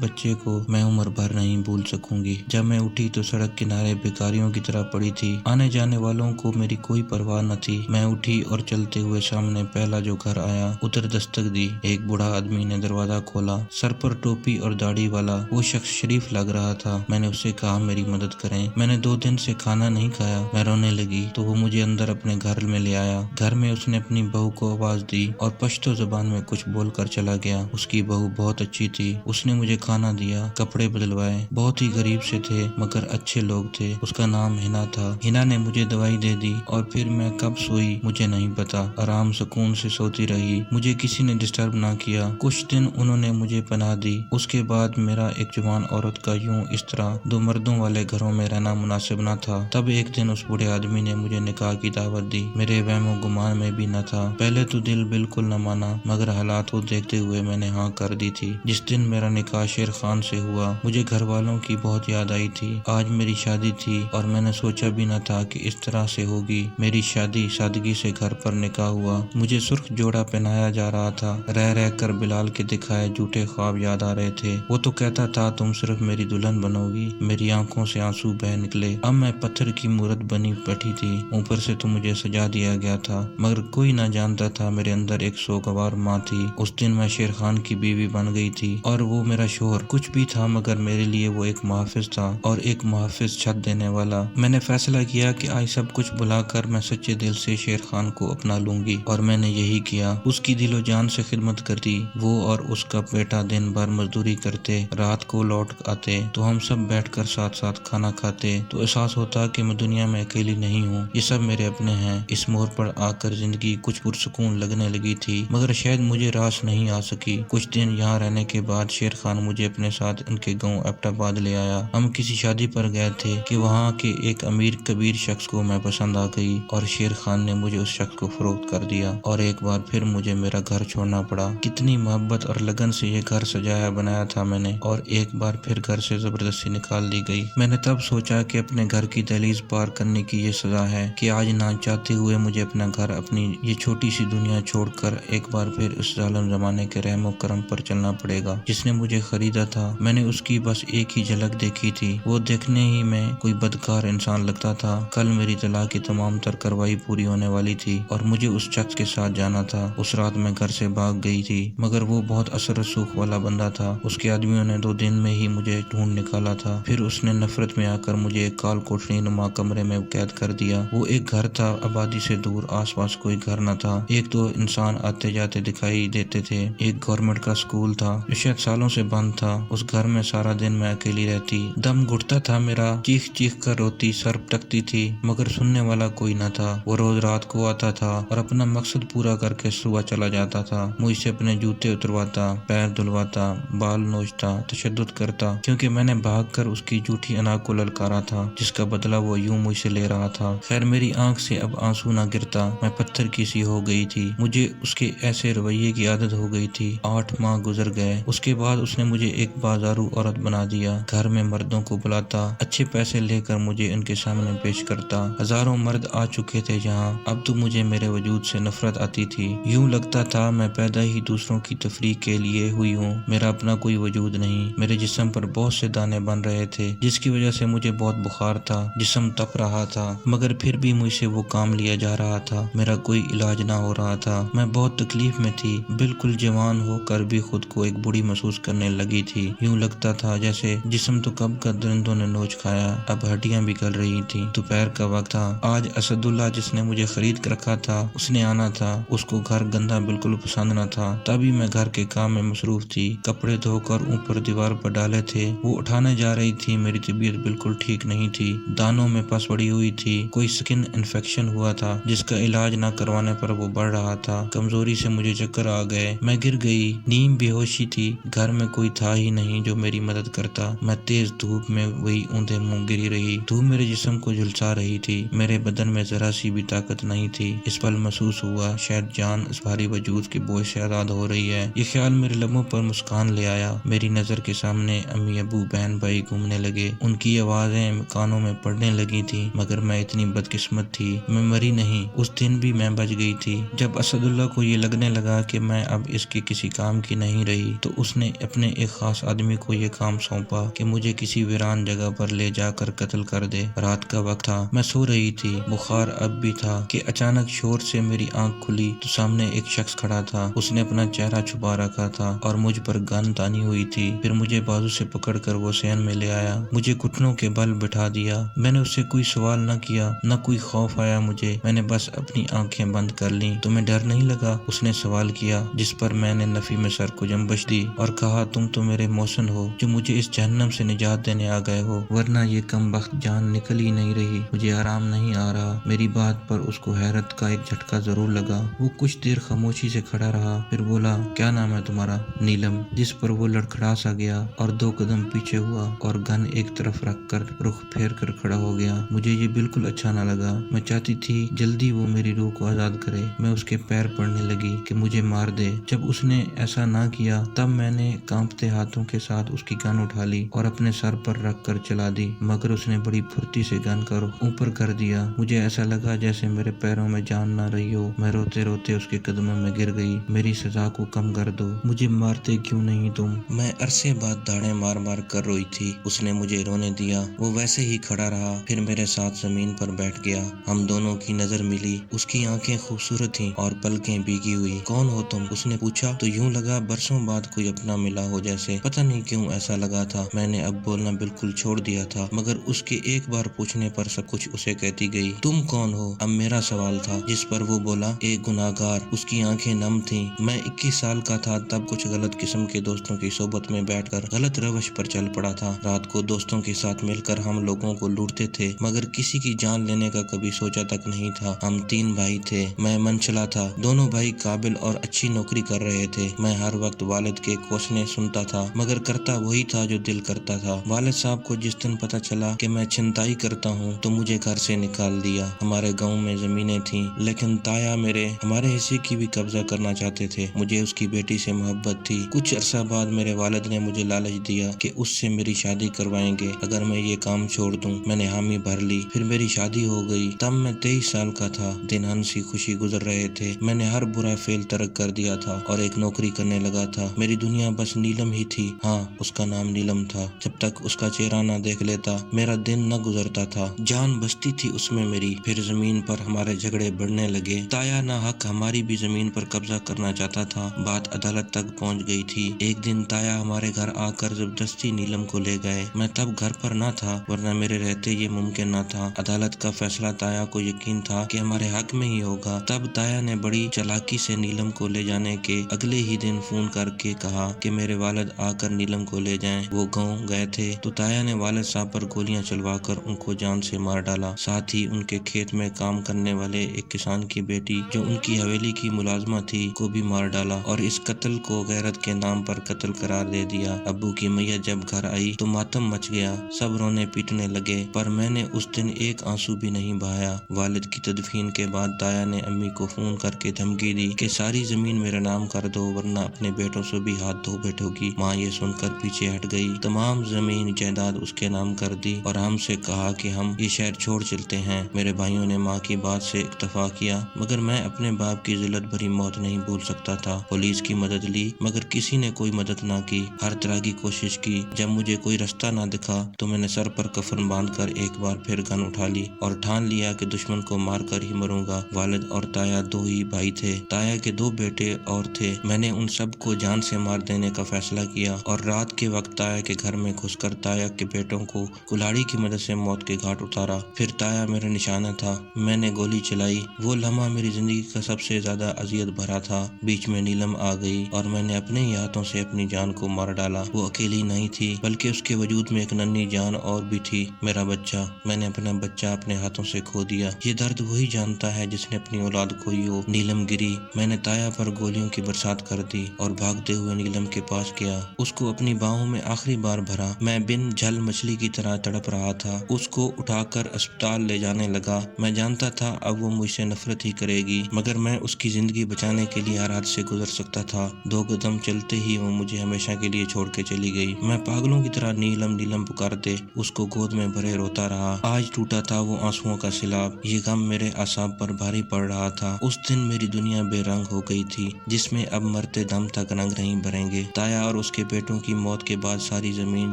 A: بچے کو میں عمر بھر نہیں بھول سکوں گی۔ جب میں اٹھی تو سڑک کنارے بھکاریوں کی طرح پڑی تھی، آنے جانے والوں کو میری کوئی پرواہ نہ تھی۔ میں اٹھی اور چلتے ہوئے سامنے پہلا جو گھر آیا ادھر دستک دی۔ ایک بوڑھا آدمی نے دروازہ کھولا، سر پر ٹوپی اور داڑھی والا۔ وہ شخص شریف لگ رہا تھا۔ میں نے اسے کہا میری مدد کریں، میں نے 2 دن سے کھانا نہیں کھایا۔ میں رونے لگی تو وہ مجھے اندر اپنے گھر میں لے آیا۔ گھر میں اس نے اپنی بہو کو آواز دی اور پشتو زبان میں کچھ بول کر چلا گیا۔ اس کی بہو بہت اچھی تھی، اس نے مجھے کھانا دیا، کپڑے بدلوائے۔ بہت ہی غریب سے تھے مگر اچھے لوگ تھے۔ اس کا نام ہنا تھا۔ ہنا نے مجھے دوائی دے دی اور پھر میں کب سوئی مجھے نہیں پتا۔ آرام سکون سے سوتی رہی، مجھے کسی نے ڈسٹرب نہ کیا۔ کچھ دن انہوں نے مجھے پناہ دی۔ اس کے بعد میرا ایک جوان عورت کا یوں اس طرح 2 مردوں والے گھروں میں رہنا مناسب نہ تھا۔ تب ایک دن اس بوڑھے آدمی نے مجھے نکاح کی دعوت دی۔ میرے وہم و گمان میں بھی نہ تھا۔ پہلے تو دل بالکل نہ مانا مگر حالات کو دیکھتے ہوئے میں نے ہاں کر دی تھی۔ جس دن میرا نکاح شیر خان سے ہوا مجھے گھر والوں کی بہت یاد آئی تھی۔ آج میری شادی تھی اور میں نے سوچا بھی نہ تھا کہ اس طرح سے ہوگی۔ میری شادی سادگی سے گھر پر نکاح ہوا۔ مجھے سرخ جوڑا پہنایا جا رہا تھا۔ رہ رہ کر بلال کے دکھائے جھوٹے خواب یاد آ رہے تھے۔ وہ تو کہتا تھا تم صرف میری دلہن بنو گی۔ میری آنکھوں سے آنسو بہہ نکلے۔ اب میں پتھر کی مورت بنی بیٹھی تھی، اوپر سے تو مجھے سجا دیا گیا تھا مگر کوئی نہ جانتا تھا میرے اندر ایک سوگوار ماں تھی۔ اس دن میں شیر خان کی بیوی بن گئی تھی اور وہ میرا شوہر کچھ بھی تھا مگر میرے لیے وہ ایک محافظ تھا اور ایک محافظ چھت دینے والا۔ میں نے فیصلہ کیا کہ آج سب کچھ بھلا کر میں سچے دل سے شیر خان کو اپنا لوں گی اور میں نے یہی کیا۔ اس کی دل و جان سے خدمت کرتی۔ وہ اور اس کا بیٹا دن بھر مزدوری کرتے، رات کو لوٹ آتے تو ہم سب بیٹھ کر ساتھ ساتھ کھانا کھاتے تو احساس ہوتا کہ میں دنیا میں اکیلی نہیں ہوں، یہ سب میرے اپنے ہیں۔ اس موڑ پر آ کر زندگی کچھ پرسکون لگنے لگی تھی مگر شاید مجھے راس نہیں آ سکی۔ کچھ دن یہاں رہنے کے بعد شیر خان مجھے اپنے ساتھ ان کے گاؤں ایبٹ آباد لے آیا۔ ہم کسی شادی پر گئے تھے کہ وہاں کے ایک امیر کبیر شخص کو میں پسند آ گئی اور شیر خان نے مجھے اس شخص کو فروخت کر دیا اور ایک بار پھر مجھے میرا گھر چھوڑنا پڑا۔ کتنی محبت اور لگن سے یہ گھر سجایا بنایا تھا میں نے، اور ایک بار پھر گھر سے زبردستی نکال دی گئی۔ میں نے تب سوچا کہ اپنے گھر کی دہلیز پار کرنے کی یہ سزا ہے کہ آج نہ چاہتے ہوئے مجھے اپنا گھر، اپنی یہ چھوٹی سی دنیا چھوڑ کر ایک بار پھر اس ظالم زمانے کے رحم و کرم پر چلنا پڑے گا جس نے مجھے خریدا تھا۔ میں نے اس کی بس ایک ہی جھلک دیکھی تھی، وہ دیکھنے ہی میں کوئی بدکار انسان لگتا تھا۔ کل میری طلاق کی تمام تر کارروائی پوری ہونے والی تھی اور مجھے اس شخص کے ساتھ جانا تھا۔ اس رات میں گھر سے بھاگ گئی تھی مگر وہ بہت اثر رسوخ والا بندہ تھا۔ اس کے آدمیوں نے 2 دن میں ہی مجھے ڈھونڈ نکالا تھا۔ پھر اس نے نفرت میں آ کر مجھے ایک کال کوٹڑی نما کمرے میں قید کر دیا۔ وہ ایک گھر تھا، آبادی سے دور، آس پاس کوئی گھر نہ تھا، 1-2 انسان آتے جاتے دکھائی دیتے تھے۔ ایک گورنمنٹ کا سکول تھا جو شاید سالوں سے بند تھا۔ اس گھر میں سارا دن میں اکیلی رہتی، دم گھٹتا تھا میرا، چیخ چیخ کر روتی، سر پٹکتی تھی مگر سننے والا کوئی نہ تھا۔ وہ روز رات کو آتا تھا اور اپنا مقصد پورا کر کے صبح چلا جاتا تھا۔ مجھ سے اپنے جوتے اترواتا، پیر دھلواتا، بال نوچتا، تشدد کرتا کیونکہ میں نے بھاگ کر اس کی جھوٹی انا کو للکارا تھا جس کا بدلہ وہ یوں مجھ سے لے رہا تھا۔ خیر میری آنکھ سے اب آنسو نہ گرتا، میں پتھر کی سی ہو گئی تھی۔ مجھے اس کے ایسے رویے کی عادت ہو گئی تھی۔ 8 ماہ گزر گئے۔ اس کے بعد اس نے مجھے ایک بازارو عورت بنا دیا۔ گھر میں مردوں کو بلاتا، اچھے پیسے لے کر مجھے ان کے سامنے پیش کرتا۔ ہزاروں مرد آ چکے تھے جہاں، اب تو مجھے میرے وجود سے نفرت آتی تھی۔ یوں لگتا تھا میں پیدا ہی دوسروں کی تفریح کے لیے ہوئی ہوں، میرا اپنا کوئی وجود نہیں۔ میرے جسم پر بہت سے دانے بن رہے تھے جس کی وجہ سے مجھے بہت بخار تھا، جسم تپ رہا تھا مگر پھر بھی مجھ سے وہ کام لیا جا رہا تھا، میرا کوئی علاج نہ ہو رہا تھا۔ میں بہت تکلیف میں تھی، بالکل جوان ہو کر بھی خود کو ایک بوڑھی محسوس کرنے لگی تھی۔ یوں لگتا تھا جیسے جسم تو کب کا درندوں نے نوچ کھایا، اب ہڈیاں بھی گل رہی تھیں۔ دوپہر کا وقت تھا۔ آج اسد اللہ جس نے مجھے خرید کر رکھا تھا اس نے آنا تھا۔ اس کو گھر گندا بالکل پسند نہ تھا، تبھی میں گھر کے کام میں مصروف تھی، کپڑے دھو کر اوپر دیوار پر ڈالے تھے، وہ اٹھانے جا رہی تھی۔ میری طبیعت بالکل ٹھیک نہیں تھی، دانوں میں پس پڑی ہوئی تھی، کوئی سکن انفیکشن ہوا تھا جس کا علاج نہ کروانے پر وہ بڑھ رہا تھا۔ کمزوری سے مجھے چکر آ گئے، میں گر گئی، نیم بے ہوشی تھی۔ گھر میں کوئی تھا ہی نہیں جو میری مدد کرتا۔ میں تیز دھوپ میں وہی اوندھے منہ گری رہی۔ دھوپ میرے جسم کو جھلسا رہی تھی، میرے بدن میں ذرا سی بھی طاقت نہیں تھی۔ اس پل محسوس ہوا شاید جان اس بھاری وجود کے بوجھ سے آزاد ہو رہی ہے۔ یہ خیال میرے لبوں پر مسکان لے آیا۔ میری نظر کے سامنے امی ابو بہن بھائی گھومنے لگے، ان کی آوازیں کانوں میں پڑنے لگی تھی، مگر میں اتنی بدقسمت تھی، میں مری نہیں۔ اس دن بھی میں بچ گئی تھی۔ جب اسد اللہ کو یہ لگنے لگا کہ میں اب اس کے کسی کام کی نہیں رہی تو اس نے اپنے ایک خاص آدمی کو یہ کام سونپا کہ مجھے کسی ویران جگہ پر لے جا کر قتل کر دے۔ رات کا وقت تھا، میں سو رہی تھی، بخار اب بھی تھا کہ اچانک شور سے میری آنکھ کھلی تو سامنے ایک شخص کھڑا تھا۔ اس نے اپنا چہرہ چھپا رکھا تھا اور مجھ پر گن تانی ہوئی تھی۔ پھر مجھے بازو سے پکڑ کر وہ صحن میں لے آیا، مجھے گھٹنوں کے بل بٹھا دیا۔ میں نے اس سے کوئی سوال نہ کیا، نہ کوئی خوف آیا مجھے، میں نے بس اپنی آنکھیں بند کر لیں۔ تمہیں ڈر نہیں لگا؟ اس نے سوال کیا، جس پر میں نے نفی میں سر کو جنبش دی اور کہا، تم تو میرے محسن ہو جو مجھے اس جہنم سے نجات دینے آ گئے ہو، ورنہ یہ کم بخت جان نکل ہی نہیں رہی، مجھے آرام نہیں آ رہا۔ میری بات پر اس کو حیرت کا ایک جھٹکا ضرور لگا۔ وہ کچھ دیر خاموشی سے کھڑا رہا، پھر بولا، کیا نام ہے تمہارا؟ نیلم۔ جس پر وہ لڑکھڑا سا گیا اور 2 قدم پیچھے ہوا اور گن ایک طرف رکھ کر رخ پھیر کر کھڑا ہو گیا۔ مجھے یہ بالکل اچھا نہ لگا، میں چاہتی تھی جلدی وہ میری روح کو آزاد کرے۔ میں اس کے پیر پڑنے لگی کہ مجھے مار دے۔ جب اس نے ایسا نہ کیا تب میں نے کانپتے ہاتھوں کے ساتھ اس کی گن اٹھا لی اور اپنے سر پر رکھ کر چلا دی، مگر اس نے بڑی پھرتی سے گن کا رخ اوپر کر دیا۔ مجھے ایسا لگا جیسے میرے پیروں میں جان نہ رہی ہو۔ میں روتے روتے اس کے قدموں میں گر گئی، میری سزا کو کم کر دو، مجھے مارتے کیوں نہیں تم؟ میں عرصے بعد داڑیں مار مار کر روئی تھی۔ اس نے مجھے رونے دیا، وہ ویسے ہی کھڑا رہا، پھر میرے ساتھ زمین پر بیٹھ گیا۔ ہم دونوں کی نظر ملی، اس کی آنکھیں خوبصورت تھیں اور پلکیں بھیگی ہوئی۔ کون ہو تم؟ اس نے پوچھا تو یوں لگا برسوں بعد کوئی اپنا ملا ہو جیسے، پتہ نہیں کیوں ایسا لگا تھا۔ میں نے اب بولنا بالکل چھوڑ دیا تھا، مگر اس کے ایک بار پوچھنے پر سب کچھ اسے کہتی گئی۔ تم کون ہو؟ اب میرا سوال تھا، جس پر وہ بولا، ایک گناہگار۔ اس کی آنکھیں نم تھیں۔ میں 21 سال کا تھا تب کچھ غلط قسم کے دوستوں کی صحبت میں بیٹھ کر غلط روش پر چل پڑا تھا۔ رات کو دوستوں کے ساتھ مل کر ہم لوگوں کو لوٹتے تھے، مگر کسی کی جان لینے کا کبھی سوچا تک نہیں تھا۔ ہم 3 بھائی تھے، میں منچلا تھا۔ دونوں بھائی قابل اور اچھی نوکری کر رہے تھے۔ میں ہر وقت والد کے کوسنے سنتا تھا، مگر کرتا وہی تھا جو دل کرتا تھا۔ والد صاحب کو جس دن پتہ چلا کہ میں چھنتائی کرتا ہوں تو مجھے گھر سے نکال دیا۔ ہمارے گاؤں میں زمینیں تھیں، لیکن تایا ہمارے حصے کی بھی قبضہ کرنا چاہتے تھے۔ مجھے اس کی بیٹی سے محبت تھی۔ کچھ عرصہ بعد میرے والد نے مجھے لالچ دیا کہ اس سے میری شادی کروائیں گے اگر میں یہ کام چھوڑ دوں۔ میں نے حامی بھر لی، پھر میری شادی ہو گئی۔ تب میں 23 سال کا تھا، دن ہنسی خوشی گزر رہے تھے۔ میں نے ہر برا فعل ترک کر دیا تھا اور ایک نوکری کرنے لگا تھا۔ میری دنیا بس نیلم ہی تھی۔ ہاں، اس کا نام نیلم تھا۔ جب تک اس کا چہرہ نہ دیکھ لیتا میرا دن نہ گزرتا تھا۔ جان بستی تھی اس میں میری۔ پھر زمین پر ہمارے جھگڑے بڑھنے لگے۔ تایا نہ حق ہماری بھی زمین پر قبضہ کرنا چاہتا تھا۔ بات عدالت تک پہنچ گئی تھی۔ ایک دن تایا ہمارے گھر آ کر زبردستی نیلم کو لے گئے۔ میں تب گھر پر نہ تھا، ورنہ میرے رہتے یہ ممکن نہ تھا۔ عدالت کا فیصلہ تایا کو یقین تھا کہ ہمارے حق میں ہی ہوگا۔ تب تایا نے بڑی چالاکی سے نیلم کو لے جانے کے اگلے ہی دن فون کر کے کہا کہ میرے والد آ کر نیلم کو لے جائیں۔ وہ گاؤں گئے تھے تو تایا نے والد صاحب پر گولیاں چلوا کر ان کو جان سے مار ڈالا۔ ساتھ ہی ان کے کھیت میں کام کرنے والے ایک کسان کی بیٹی جو ان کی حویلی کی ملازمہ تھی کو بھی مار ڈالا اور اس قتل کو غیرت کے نام پر قتل قرار دے دیا۔ ابو کی میت جب گھر آئی تو ماتم مچ گیا، سب رونے پیٹنے لگے، پر میں نے اس دن ایک آنسو بھی نہیں بہایا۔ والد کی تدفین کے بعد تایا نے امی کو فون کر کے دھمکی دی کہ ساری زمین میرے نام کر دو ورنہ اپنے بیٹوں سے بھی ہاتھ دھو بیٹھو گی۔ ماں یہ سن کر پیچھے ہٹ گئی، تمام زمین جائیداد اس کے نام کر دی اور ہم سے کہا کہ ہم یہ شہر چھوڑ چلتے ہیں۔ میرے بھائیوں نے ماں کی بات سے اکتفا کیا، مگر میں اپنے باپ کی ذلت بھری موت نہیں بھول سکتا تھا۔ پولیس کی مدد لی مگر کسی نے کوئی مدد نہ کی۔ ہر طرح کی کوشش کی۔ جب مجھے کوئی رستہ نہ دکھا تو میں نے سر پر کفن باندھ کر ایک بار پھر گن اٹھا لی اور ٹھان لیا کہ دشمن کو مار کر ہی مروں گا۔ والد اور تایا 2 ہی بھائی تھے۔ تایا کے 2 بیٹے اور تھے۔ میں نے ان سب کو جان سے مار دینے کا فیصلہ کیا اور رات کے وقت تایا کے گھر میں گھس کر تایا کے بیٹوں کو کلاڑی کی مدد سے موت کے گھاٹ اتارا۔ پھر تایا میرا نشانہ تھا، میں نے گولی چلائی۔ وہ لمحہ میری زندگی کا سب سے زیادہ اذیت بھرا تھا۔ بیچ میں نیلم آ گئی اور میں نے اپنے ہی ہاتھوں سے اپنی جان کو مار ڈالا۔ وہ اکیلی نہیں تھی بلکہ اس کے وجود میں ایک ننھی جان اور بھی تھی، میرا بچہ۔ میں نے اپنا بچہ اپنے ہاتھوں سے کھو دیا۔ یہ درد وہی جانتا ہے جس نے اپنی اولاد کھوئی ہو۔ نیلم گری، میں نے تایا پر گولیوں کی برسات کر دی اور بھاگتے ہوئے نیلم کے پاس گیا۔ گیا۔ اس کو اپنی باہوں میں آخری بار بھرا۔ میں بن جھل مچھلی کی طرح تڑپ رہا تھا۔ اس کو اٹھا کر اسپتال لے جانے لگا۔ میں جانتا تھا اب وہ مجھ سے نفرت ہی کرے گی، مگر میں اس کی زندگی بچانے کے لیے ہر حد سے گزر سکتا تھا۔ 2 قدم چلتے ہی وہ مجھے ہمیشہ کے لیے چھوڑ کے چلی گئی۔ میں پاگلوں کی طرح نیلم نیلم پکارتے اس کو گود میں بھرے روتا رہا۔ آج ٹوٹا تھا وہ آنسوؤں کا سیلاب۔ یہ غم میرے اعصاب پر بھاری پڑ رہا تھا۔ اس دن میری دنیا بے رنگ ہو گئی تھی، جس میں اب مرتے دم تک رنگ نہیں بھریں گے۔ تایا اور اس کے بیٹوں کی موت کے بعد ساری زمین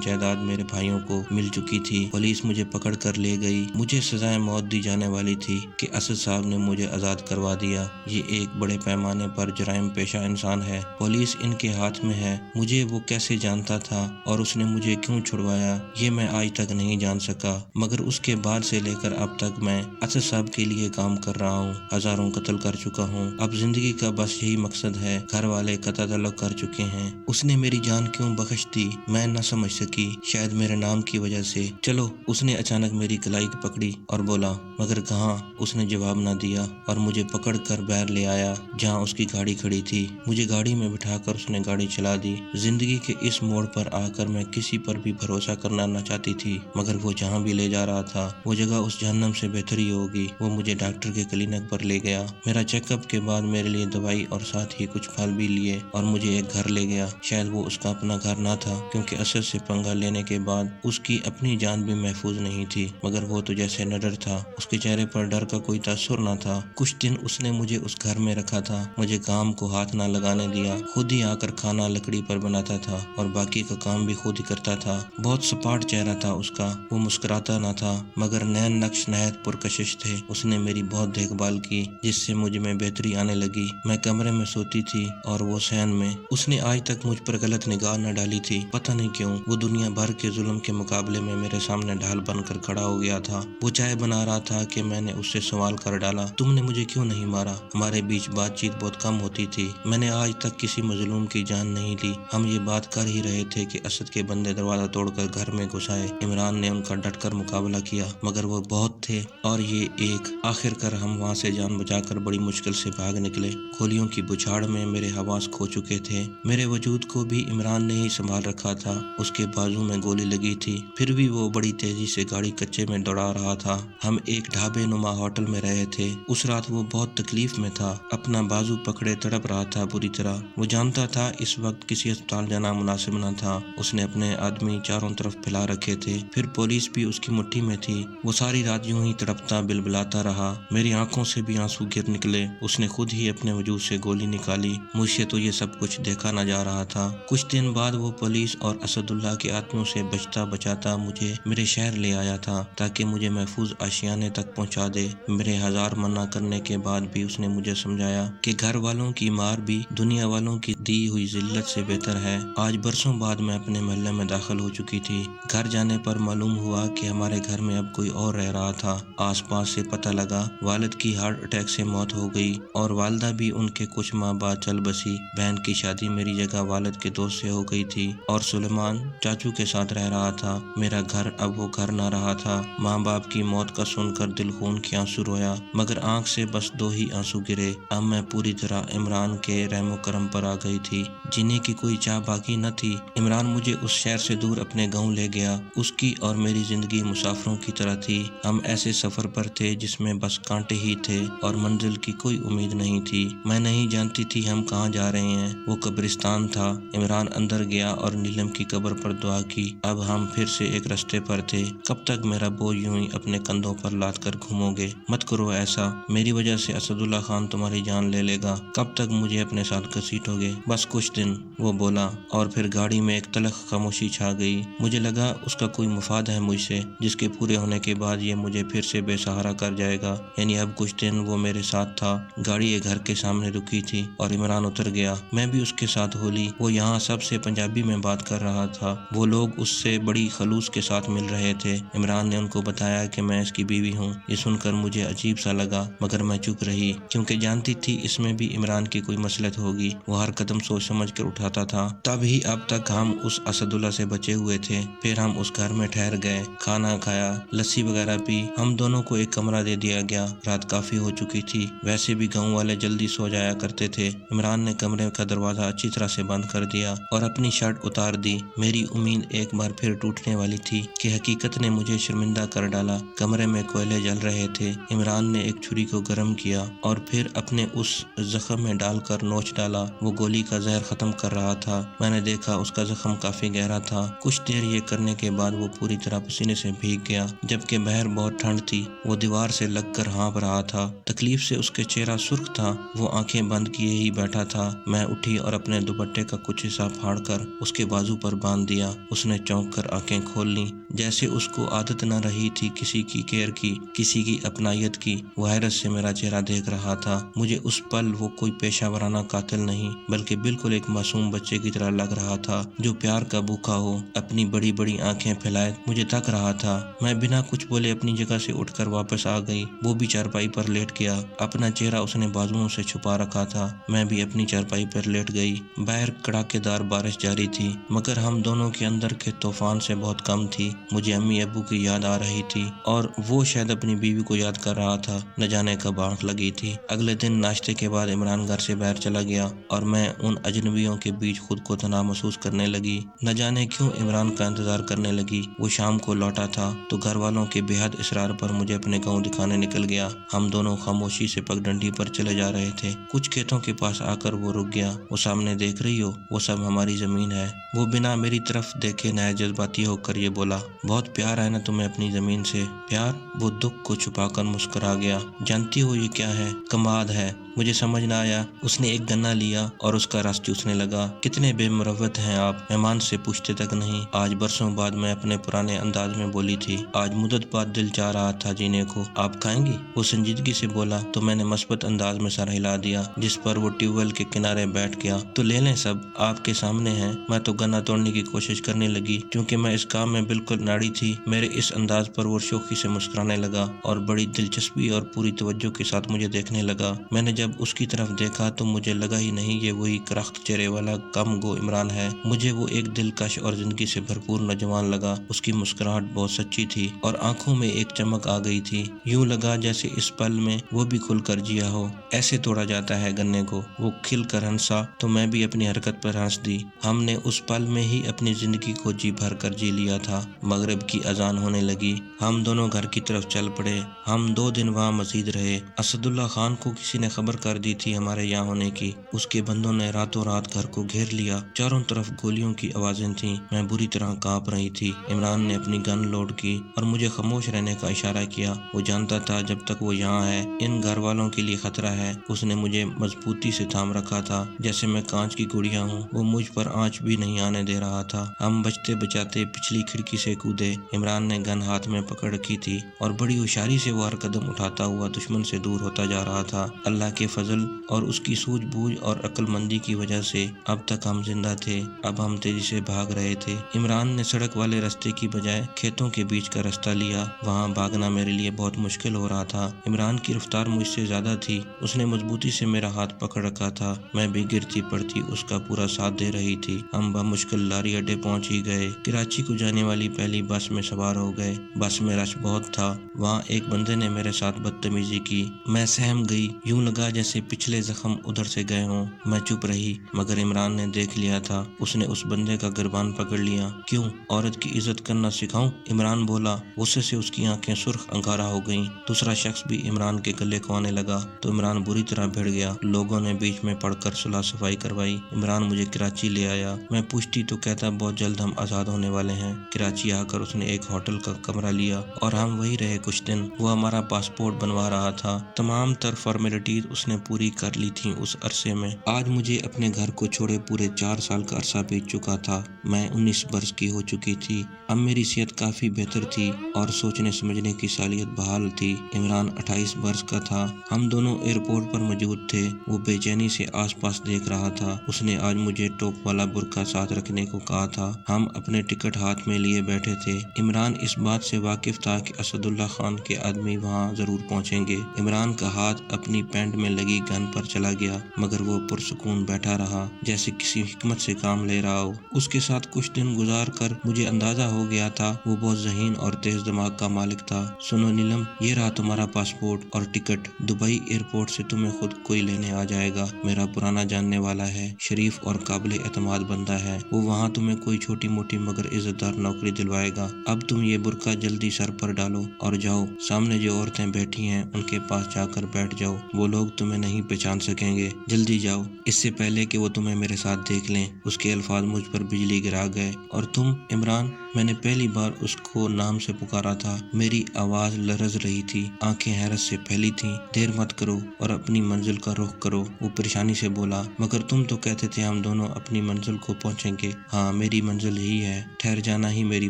A: جائیداد میرے بھائیوں کو مل چکی تھی۔ پولیس مجھے پکڑ کر لے گئی۔ مجھے سزائے موت دی جانے والی تھی کہ اسد صاحب نے مجھے آزاد کروا دیا۔ یہ ایک بڑے پیمانے پر جرائم پیشہ انسان ہے۔ پولیس ان کے ہاتھ میں ہے۔ مجھے وہ کیسے جانتا تھا اور اس نے مجھے کیوں چھڑوایا، یہ میں آج تک نہیں جان سکا، مگر اس کے بعد سے لے کر اب تک میں اسد صاحب کے لیے کام کر رہا ہوں۔ ہزاروں قتل کر چکا ہوں۔ اب زندگی کا بس یہی مقصد ہے۔ گھر والے قطع تعلق کر چکے ہیں۔ اس نے میری جان کیوں بخش دی میں نہ سمجھ سکی، شاید میرے نام کی وجہ سے۔ چلو، اس نے اچانک میری کلائی پکڑی اور بولا، مگر کہاں؟ اس نے جواب نہ دیا اور مجھے پکڑ کر باہر لے آیا جہاں اس کی گاڑی کھڑی تھی۔ مجھے گاڑی میں بٹھا کر اس نے گاڑی چلا دی۔ زندگی کے اس موڑ پر آ کر میں کسی پر بھی بھروسہ کرنا نہ چاہتی تھی، مگر وہ جہاں بھی لے جا رہا تھا وہ جگہ اس جہنم سے بہتر ہی ہوگی۔ وہ مجھے ڈاکٹر کے کلینک پر لے گیا۔ میرا چیک اپ کے بعد میرے لیے دوائی اور ساتھ ہی کچھ پھل بھی لیے اور مجھے ایک گھر لے گیا۔ شاید وہ اس کا اپنا گھر نہ تھا، کیونکہ اسد سے پنگا لینے کے بعد اس کی اپنی جان بھی محفوظ نہیں تھی، مگر وہ تو جیسے نڈر تھا۔ اس کے چہرے پر ڈر کا کوئی تاثر نہ تھا۔ کچھ دن اس نے مجھے اس گھر میں رکھا تھا، مجھے کام کو ہاتھ نہ لگانے دیا، خود ہی آ کر کھانا لکڑی پر بناتا تھا اور باقی کا کام بھی خود ہی کرتا تھا۔ بہت سپاٹ چہرہ تھا اس کا، وہ مسکراتا نہ تھا، مگر نین نقش نہایت پرکشش تھے۔ اس نے میری بہت دیکھ بھال کی، جس سے مجھ میں بہتری آنے لگی۔ میں کمرے میں سوتی تھی اور وہ صحن میں۔ اس نے آج تک مجھ پر غلط نگاہ نہ ڈالی تھی، پتہ نہیں کیوں۔ وہ دنیا بھر کے ظلم کے مقابلے میں میرے سامنے ڈھال بن کر کھڑا ہو گیا تھا۔ وہ چائے بنا رہا تھا کہ میں نے اس سے سوال کر ڈالا، تم نے مجھے کیوں نہیں مارا؟ ہمارے بیچ بات چیت بہت کم ہوتی تھی۔ میں نے آج تک کسی مظلوم کی جان نہیں لی۔ ہم یہ بات کر ہی رہے تھے کہ اسد کے بندے دروازہ توڑ کر گھر میں گھس آئے۔ عمران نے ان کا ڈٹ کر مقابلہ کیا، مگر وہ بہت تھے اور یہ ایک۔ آخر کر ہم وہاں سے جان بچا کر بڑی مشکل سے بھاگ نکلے۔ گولیوں کی بچھاڑ میں میرے حواس کھو چکے تھے۔ میرے وجود کو بھی عمران نے ہی سنبھال رکھا تھا۔ اس کے بازو میں گولی لگی تھی، پھر بھی وہ بڑی تیزی سے گاڑی کچے میں دوڑا رہا تھا۔ ہم ایک ڈھابے نما ہوٹل میں رہے تھے۔ اس رات وہ بہت تکلیف میں تھا، اپنا بازو پکڑے تڑپ رہا تھا بری طرح۔ وہ جانتا تھا اس وقت کسی اسپتال جانا مناسب نہ تھا۔ اس نے اپنے آدمی چاروں طرف پھیلا رکھے تھے، پھر پولیس بھی اس کی مٹھی میں تھی۔ وہ ساری رات یوں ہی تڑپتا بلبلاتا رہا۔ میری آنکھوں سے بھی آنسو گر نکلے۔ اس نے خود ہی اپنے وجود سے گولی نکالی۔ مجھ سے تو یہ سب کچھ دیکھا نہ جا رہا تھا۔ کچھ دن بعد وہ پولیس اور اسد اللہ کے آدمیوں سے بچتا بچاتا مجھے میرے شہر لے آیا تھا، تاکہ مجھے محفوظ آشیانے تک پہنچا دے۔ میرے ہزار منع کرنے کے بعد بھی اس نے مجھے سمجھایا کہ گھر والوں کی مار بھی دنیا والوں کی دی ہوئی ذلت سے بہتر ہے۔ آج برسوں بعد میں اپنے محلے میں داخل ہو چکی تھی۔ گھر جانے پر معلوم ہوا کہ ہمارے گھر میں اب کوئی اور رہ رہا تھا۔ آس پاس سے پتہ لگا والد کی ہارٹ اٹیک سے موت ہو گئی اور والدہ بھی ان کے کچھ ماہ بعد چل بسی۔ بہن کی شادی میری جگہ والد کے دوست سے ہو گئی تھی اور سلیمان چاچو کے ساتھ رہ رہا تھا۔ میرا گھر اب وہ گھر نہ رہا تھا۔ ماں باپ کی موت کا سن کر دل خون کے آنسو رویا، مگر آنکھ سے بس 2 ہی آنسو گرے۔ اب میں پوری طرح عمران کے رحم و کرم پر آ گئی تھی۔ جینے کی کوئی چاہ باقی نہ تھی۔ عمران مجھے اس شہر سے دور اپنے گاؤں لے گیا۔ اس کی اور میری زندگی مسافروں کی طرح تھی۔ ہم ایسے سفر پر تھے جس میں بس کانٹے ہی تھے اور منزل کی کوئی امید نہیں تھی۔ میں نہیں جانتی تھی ہم کہاں جا رہے ہیں۔ وہ قبرستان تھا۔ عمران اندر گیا اور نیلم کی قبر پر دعا کی۔ اب ہم پھر سے ایک رستے پر تھے۔ کب تک میرا بوجھ یوں ہی اپنے کندھوں پر لاد کر گھومو گے؟ مت کرو ایسا، میری وجہ سے اسد اللہ خان تمہاری جان لے لے گا۔ کب تک مجھے اپنے ساتھ گھسیٹو گے؟ بس کچھ دن، وہ بولا، اور پھر گاڑی میں ایک تلخ خاموشی چھا گئی۔ مجھے لگا اس کا کوئی مفاد ہے مجھ سے، جس کے پورے ہونے کے بعد یہ مجھے پھر سے بے سہارا کر جائے گا۔ یعنی اب کچھ دن وہ میرے ساتھ تھا۔ گاڑی ایک گھر کے سامنے رکی تھی اور عمران اتر گیا۔ میں بھی اس کے ساتھ ہو لی۔ وہ یہاں سب سے پنجابی میں بات کر رہا تھا۔ وہ لوگ اس سے بڑی خلوص کے ساتھ مل رہے تھے۔ عمران نے ان کو بتایا کہ میں اس کی بیوی ہوں۔ یہ سن کر مجھے عجیب سا لگا، مگر میں چپ رہی، کیونکہ جانتی تھی اس میں بھی عمران کی کوئی مصلحت ہوگی۔ وہ ہر قدم سوچ سمجھ کر اٹھاتا تھا۔ تب ہی اب تک ہم اس اسد اللہ سے بچے ہوئے تھے۔ پھر ہم اس گھر میں ٹھہر گئے، کھانا کھایا، لسی وغیرہ پی۔ ہم دونوں کو ایک کمرہ دے دیا گیا۔ رات کافی ہو چکی تھی، ویسے بھی گاؤں والے جلدی سو جایا کرتے تھے۔ عمران نے کمرے کا دروازہ اچھی طرح سے بند کر دیا لیا اور اپنی شرٹ اتار دی۔ میری امید ایک بار پھر ٹوٹنے والی تھی کہ حقیقت نے مجھے شرمندہ کر ڈالا۔ کمرے میں کوئلے جل رہے تھے۔ عمران نے ایک چھری کو گرم کیا اور پھر اپنے اس زخم میں ڈال کر نوچ ڈالا۔ وہ گولی کا زہر ختم کر رہا تھا۔ میں نے دیکھا اس کا زخم کافی گہرا تھا۔ کچھ دیر یہ کرنے کے بعد وہ پوری طرح پسینے سے بھیگ گیا، جبکہ باہر بہت ٹھنڈ تھی۔ وہ دیوار سے لگ کر ہانپ رہا تھا۔ تکلیف سے اس کے چہرہ سرخ تھا۔ وہ آنکھیں بند کیے ہی بیٹھا تھا۔ میں اٹھی اور اپنے دوپٹے کا کچھ حصہ پھاڑ کر اس کے بازو پر باندھ دیا۔ اس نے چونک کر آنکھیں کھول لیں، جیسے اس کو عادت نہ رہی تھی کسی کی کیئر کی، کسی کی اپنائیت کی۔ وہ حیرت سے میرا چہرہ دیکھ رہا تھا۔ مجھے اس پل وہ کوئی پیشہ ورانہ قاتل نہیں، بلکہ بالکل ایک معصوم بچے کی طرح لگ رہا تھا جو پیار کا بھوکا ہو۔ اپنی بڑی بڑی آنکھیں پھیلائے مجھے تک رہا تھا۔ میں بنا کچھ بولے اپنی جگہ سے اٹھ کر واپس آ گئی۔ وہ بھی چارپائی پر لیٹ گیا۔ اپنا چہرہ اس نے بازوؤں سے چھپا رکھا تھا۔ میں بھی اپنی چارپائی پر لیٹ گئی۔ باہر کڑاکے دار بارش جاری تھی، مگر ہم دونوں کے اندر کے طوفان سے بہت کم تھی۔ مجھے امی ابو کی یاد آ رہی تھی اور وہ شاید اپنی بیوی کو یاد کر رہا تھا۔ نہ جانے کب آنکھ لگی تھی۔ اگلے دن ناشتے کے بعد عمران گھر سے باہر چلا گیا اور میں ان اجنبیوں کے بیچ خود کو تنہا محسوس کرنے لگی۔ نہ جانے کیوں عمران کا انتظار کرنے لگی۔ وہ شام کو لوٹا تھا تو گھر والوں کے بے حد اصرار پر مجھے اپنے گاؤں دکھانے نکل گیا۔ ہم دونوں خاموشی سے پگڈنڈی پر چلے جا رہے تھے۔ کچھ کھیتوں کے پاس آ کر وہ رک گیا۔ وہ سامنے دیکھ رہی ہو، وہ سب ہماری زمین ہے۔ وہ بنا میری طرف دیکھے نہایت جذباتی ہو کر یہ بولا، بہت پیار ہے نا تمہیں اپنی زمین سے؟ پیار؟ وہ دکھ کو چھپا کر مسکرا گیا۔ جانتی ہو یہ کیا ہے؟ کماد ہے۔ مجھے سمجھ نہ آیا۔ اس نے ایک گنا لیا اور اس کا رس چوسنے لگا۔ کتنے بے مروت ہیں آپ، مہمان سے پوچھتے تک نہیں۔ آج برسوں بعد میں اپنے پرانے انداز میں بولی تھی، آج مدت بعد دل چاہ رہا تھا جینے کو، آپ کھائیں گی؟ وہ سنجیدگی سے بولا تو میں نے مثبت انداز میں سر ہلا دیا، جس پر وہ ٹیوب ویل کے کنارے بیٹھ گیا۔ تو لے لیں، سب آپ کے سامنے ہیں۔ میں تو گنا توڑنے کی کوشش کرنے لگی، کیونکہ میں اس کام میں بالکل ناڑی تھی۔ میرے اس انداز پر وہ شوخی سے مسکرانے لگا اور بڑی دلچسپی اور پوری توجہ کے ساتھ مجھے دیکھنے لگا۔ میں نے جب اس کی طرف دیکھا تو مجھے لگا ہی نہیں یہ وہی کرخت چہرے والا کم گو عمران ہے۔ مجھے وہ ایک دلکش اور زندگی سے بھرپور نوجوان لگا۔ اس کی مسکراہٹ بہت سچی تھی اور آنکھوں میں ایک چمک آ گئی تھی۔ یوں لگا جیسے اس پل میں وہ بھی کھل کر جیا ہو۔ ایسے توڑا جاتا ہے گنے کو۔ وہ کھل کر ہنسا تو میں بھی اپنی حرکت پر ہنس دی۔ ہم نے اس پل میں ہی اپنی زندگی کو جی بھر کر جی لیا تھا۔ مغرب کی اذان ہونے لگی۔ ہم دونوں گھر کی طرف چل پڑے۔ ہم 2 دن وہاں مزید رہے۔ اسداللہ خان کو کسی نے خبر کر دی تھی ہمارے یہاں ہونے کی۔ اس کے بندوں نے راتوں رات گھر کو گھیر لیا۔ چاروں طرف گولیوں کی آوازیں تھیں۔ میں بری طرح کانپ رہی تھی۔ عمران نے اپنی گن لوڈ کی اور مجھے خاموش رہنے کا اشارہ کیا۔ وہ جانتا تھا جب تک وہ یہاں ہے ان گھر والوں کے لیے خطرہ ہے۔ اس نے مجھے مضبوطی سے تھام رکھا تھا جیسے میں کانچ کی گڑیا ہوں۔ وہ مجھ پر آنچ بھی نہیں آنے دے رہا تھا۔ ہم بچتے بچاتے پچھلی کھڑکی سے کودے۔ عمران نے گن ہاتھ میں پکڑ رکھی تھی اور بڑی ہوشیاری سے وہ ہر قدم اٹھاتا ہوا دشمن سے دور ہوتا جا رہا تھا۔ اللہ کے فضل اور اس کی سوجھ بوجھ اور عقل مندی کی وجہ سے اب تک ہم زندہ تھے۔ اب ہم تیزی سے بھاگ رہے تھے۔ عمران نے سڑک والے راستے کی بجائے کھیتوں کے بیچ کا راستہ لیا۔ وہاں بھاگنا میرے لیے بہت مشکل ہو رہا تھا۔ عمران کی رفتار مجھ سے زیادہ تھی۔ اس نے مضبوطی سے میرا ہاتھ پکڑ رکھا تھا۔ میں بھی گرتی پڑتی اس کا پورا ساتھ دے رہی تھی۔ ہم بمشکل لاری اڈے پہنچ ہی گئے۔ کراچی کو جانے والی پہلی بس میں سوار ہو گئے۔ بس میں رش بہت تھا۔ وہاں ایک بندے نے میرے ساتھ بدتمیزی کی۔ میں سہم گئی۔ یوں لگا جیسے پچھلے زخم ادھر سے گئے ہوں۔ میں چپ رہی، مگر عمران نے دیکھ لیا تھا۔ اس نے اس بندے کا گربان پکڑ لیا۔ کیوں؟ عورت کی عزت کرنا سکھاؤں؟ عمران بولا۔ غصے سے اس کی آنکھیں سرخ انگارہ ہو گئیں۔ دوسرا شخص بھی عمران کے گلے کو آنے لگا تو عمران بری طرح بھڑ گیا۔ لوگوں نے بیچ میں پڑھ کر صلاح صفائی کروائی۔ عمران مجھے کراچی لے آیا۔ میں پوچھتی تو کہتا بہت جلد ہم آزاد ہونے والے ہیں۔ کراچی آ کر اس نے ایک ہوٹل کا کمرہ لیا اور ہم وہی رہے کچھ دن۔ وہ ہمارا پاسپورٹ بنوا رہا تھا۔ تمام تر فارمیلٹیز اس نے پوری کر لی تھیں اس عرصے میں۔ آج مجھے اپنے گھر کو چھوڑے پورے 4 سال کا عرصہ بیت چکا تھا۔ میں 19 برس کی ہو چکی تھی۔ اب میری صحت کافی بہتر تھی اور سوچنے سمجھنے کی صلاحیت بحال تھی۔ عمران 28 برس کا تھا۔ ہم دونوں ایئرپورٹ پر موجود تھے۔ وہ بے چینی سے آس پاس دیکھ رہا تھا۔ اس نے آج مجھے ٹوپ والا برقع ساتھ رکھنے کو کہا تھا۔ ہم اپنے ٹکٹ ہاتھ میں لیے بیٹھے تھے۔ عمران اس بات سے واقف تھا کہ اسداللہ خان کے آدمی وہاں ضرور پہنچیں گے۔ عمران کا ہاتھ اپنی پینٹ میں میں لگی گن پر چلا گیا، مگر وہ پرسکون بیٹھا رہا جیسے کسی حکمت سے کام لے رہا ہو۔ اس کے ساتھ کچھ دن گزار کر مجھے اندازہ ہو گیا تھا وہ بہت ذہین اور تیز دماغ کا مالک تھا۔ سنو نیلم، یہ رہا تمہارا پاسپورٹ اور ٹکٹ، دبئی ایئرپورٹ سے تمہیں خود کوئی لینے آ جائے گا۔ میرا پرانا جاننے والا ہے، شریف اور قابل اعتماد بندہ ہے، وہ وہاں تمہیں کوئی چھوٹی موٹی مگر عزت دار نوکری دلوائے گا۔ اب تم یہ برقع جلدی سر پر ڈالو اور جاؤ، سامنے جو عورتیں بیٹھی ہیں ان کے پاس جا کر بیٹھ جاؤ، وہ لوگ تمہیں نہیں پہچان سکیں گے، جلدی جاؤ اس سے پہلے کہ وہ تمہیں میرے ساتھ دیکھ لیں۔ اس کے الفاظ مجھ پر بجلی گرا گئے۔ اور تم عمران؟ میں نے پہلی بار اس کو نام سے پکارا تھا، میری آواز لرز رہی تھی، آنکھیں حیرت سے پھیلی تھیں۔ دیر مت کرو اور اپنی منزل کا رخ کرو، وہ پریشانی سے بولا۔ مگر تم تو کہتے تھے ہم دونوں اپنی منزل کو پہنچیں گے۔ ہاں، میری منزل ہی ہے، ٹھہر جانا ہی میری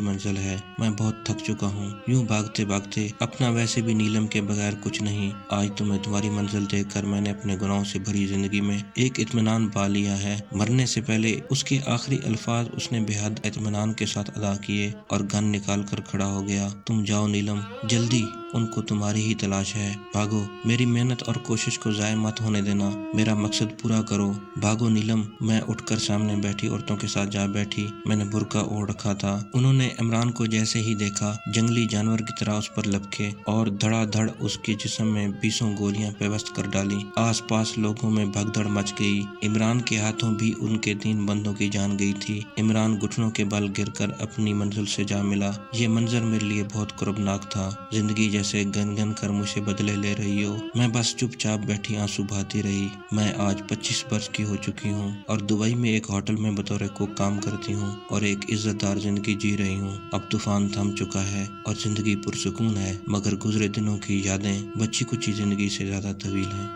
A: منزل ہے، میں بہت تھک چکا ہوں یوں بھاگتے بھاگتے، اپنا ویسے بھی نیلم کے بغیر کچھ نہیں۔ آج تمہاری منزل دیکھ کر میں نے اپنے گناہوں سے بھری زندگی میں ایک اطمینان پا لیا ہے۔ مرنے سے پہلے اس کے آخری الفاظ اس نے بے حد اطمینان کے ساتھ ادا کیے اور گن نکال کر کھڑا ہو گیا۔ تم جاؤ نیلم، جلدی، ان کو تمہاری ہی تلاش ہے، بھاگو، میری محنت اور کوشش کو ضائع مت ہونے دینا، میرا مقصد پورا کرو، بھاگو نیلم۔ میں اٹھ کر سامنے بیٹھی عورتوں کے ساتھ جا بیٹھی، میں نے برقع اوڑھ رکھا تھا۔ انہوں نے عمران کو جیسے ہی دیکھا جنگلی جانور کی طرح اس پر لپکے اور دھڑا دھڑ اس کے جسم میں 20 گولیاں پیوست کر ڈالیں۔ آس پاس لوگوں میں بھگدڑ مچ گئی۔ عمران کے ہاتھوں بھی ان کے 3 بندوں کی جان گئی تھی۔ عمران گھٹنوں کے بل گر کر اپنی منزل سے جا ملا۔ یہ منظر میرے لیے بہت کربناک تھا، زندگی جیسے گن گن کر مجھ سے بدلے لے رہی ہو۔ میں بس چپ چاپ بیٹھی آنسو بہاتی رہی۔ میں آج 25 برس کی ہو چکی ہوں اور دبئی میں ایک ہوٹل میں بطور کوک کام کرتی ہوں اور ایک عزت دار زندگی جی رہی ہوں۔ اب طوفان تھم چکا ہے اور زندگی پرسکون ہے، مگر گزرے دنوں کی یادیں بچی کچی زندگی سے زیادہ طویل ہیں۔